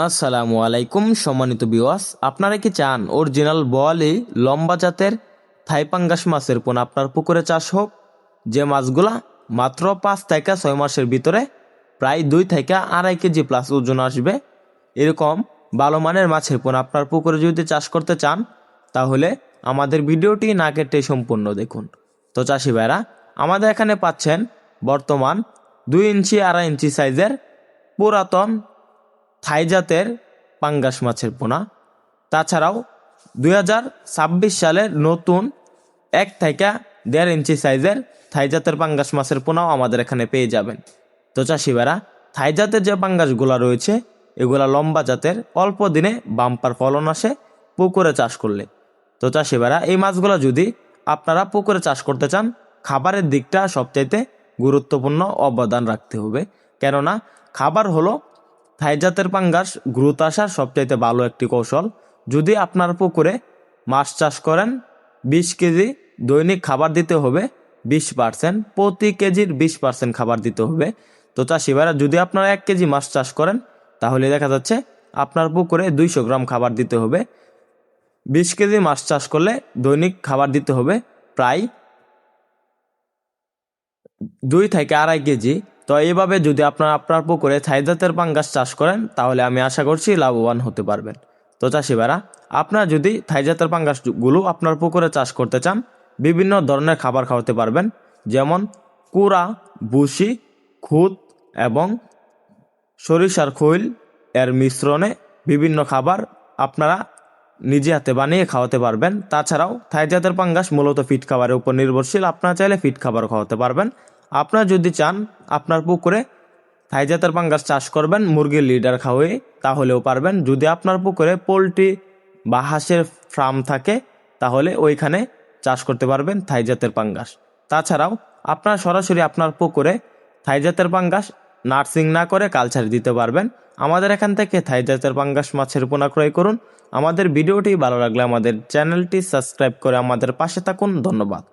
আসসালামু আলাইকুম সম্মানিত ভিউয়ার্স, আপনারা কি চান অরিজিনাল বোয়ালি লম্বা জাতের থাই পাঙ্গাস মাছের পোনা আপনার পুকুরে চাষ হোক, যে মাছগুলা মাত্র 5 থেকে 6 মাসের ভিতরে প্রায় 2 থেকে 2.5 কেজি প্লাস ওজন আসবে? এরকম ভালো মানের মাছের পোনা আপনার পুকুরে যদি চাষ করতে চান, তাহলে আমাদের ভিডিওটি না কেটে সম্পূর্ণ দেখুন। তো চাষি ভাইরা, আমাদের এখানে পাচ্ছেন বর্তমান 2 ইঞ্চি 2.5 ইঞ্চি সাইজের পুরাতন থাই জাতের পাঙ্গাস মাছের পোনা। তাছাড়াও 2026 সালের নতুন 1 থেকে 1.5 ইঞ্চি সাইজের থাই জাতের পাঙ্গাস মাছের পোনাও আমাদের এখানে পেয়ে যাবেন। তো চাষি ভাইরা, থাই জাতের যে পাঙ্গাসগুলো রয়েছে এগুলা লম্বা জাতের, অল্প দিনে বাম্পার ফলন আসে পুকুরে চাষ করলে। তো চাষি ভাইরা, এই মাছগুলো যদি আপনারা পুকুরে চাষ করতে চান, খাবারের দিকটা সবচাইতে গুরুত্বপূর্ণ অবদান রাখতে হবে। কেননা খাবার হলো থাই জাতের পাঙ্গাস গ্রোথ আসার সবচাইতে ভালো একটি কৌশল। যদি আপনার পুকুরে মাছ চাষ করেন, 20 কেজি দৈনিক খাবার দিতে হবে 20%, প্রতি কেজির 20% খাবার দিতে হবে। তো চাষি ভাইরা, যদি আপনারা 1 কেজি মাছ চাষ করেন, তাহলে দেখা যাচ্ছে আপনার পুকুরে 200 গ্রাম খাবার দিতে হবে। 20 কেজি মাছ চাষ করলে দৈনিক খাবার দিতে হবে প্রায় 2 থেকে 2.5 কেজি। তো এইভাবে যদি আপনার পুকুরে থাই জাতের পাঙ্গাস চাষ করেন, তাহলে আমি আশা করছি লাভবান হতে পারবেন। তো চাষি ভাইরা, আপনারা যদি থাই জাতের পাঙ্গাসগুলো আপনার পুকুরে চাষ করতে চান, বিভিন্ন ধরনের খাবার খাওয়াতে পারবেন, যেমন কুড়া, ভুসি, খুদ এবং সরিষার খৈল এর মিশ্রণে বিভিন্ন খাবার আপনারা নিজে হাতে বানিয়ে খাওয়াতে পারবেন। তাছাড়াও থাই জাতের পাঙ্গাস মূলত ফিট খাবারের উপর নির্ভরশীল, আপনারা চাইলে ফিট খাবার খাওয়াতে পারবেন। আপনারা যদি চান আপনার পুকুরে থাই জাতের পাঙ্গাস চাষ করবেন মুরগির লিডার খাওয়াই, তাহলেও পারবেন। যদি আপনার পুকুরে পোলট্রি বা হাঁসের ফার্ম থাকে, তাহলে ওইখানে চাষ করতে পারবেন থাই জাতের পাঙ্গাস। তাছাড়াও আপনারা সরাসরি আপনার পুকুরে থাই জাতের পাঙ্গাস নার্সিং না করে কালচার দিতে পারবেন। আমাদের এখান থেকে থাই জাতের পাঙ্গাস মাছের পোনা ক্রয় করুন। আমাদের ভিডিওটি ভালো লাগলে আমাদের চ্যানেলটি সাবস্ক্রাইব করে আমাদের পাশে থাকুন। ধন্যবাদ।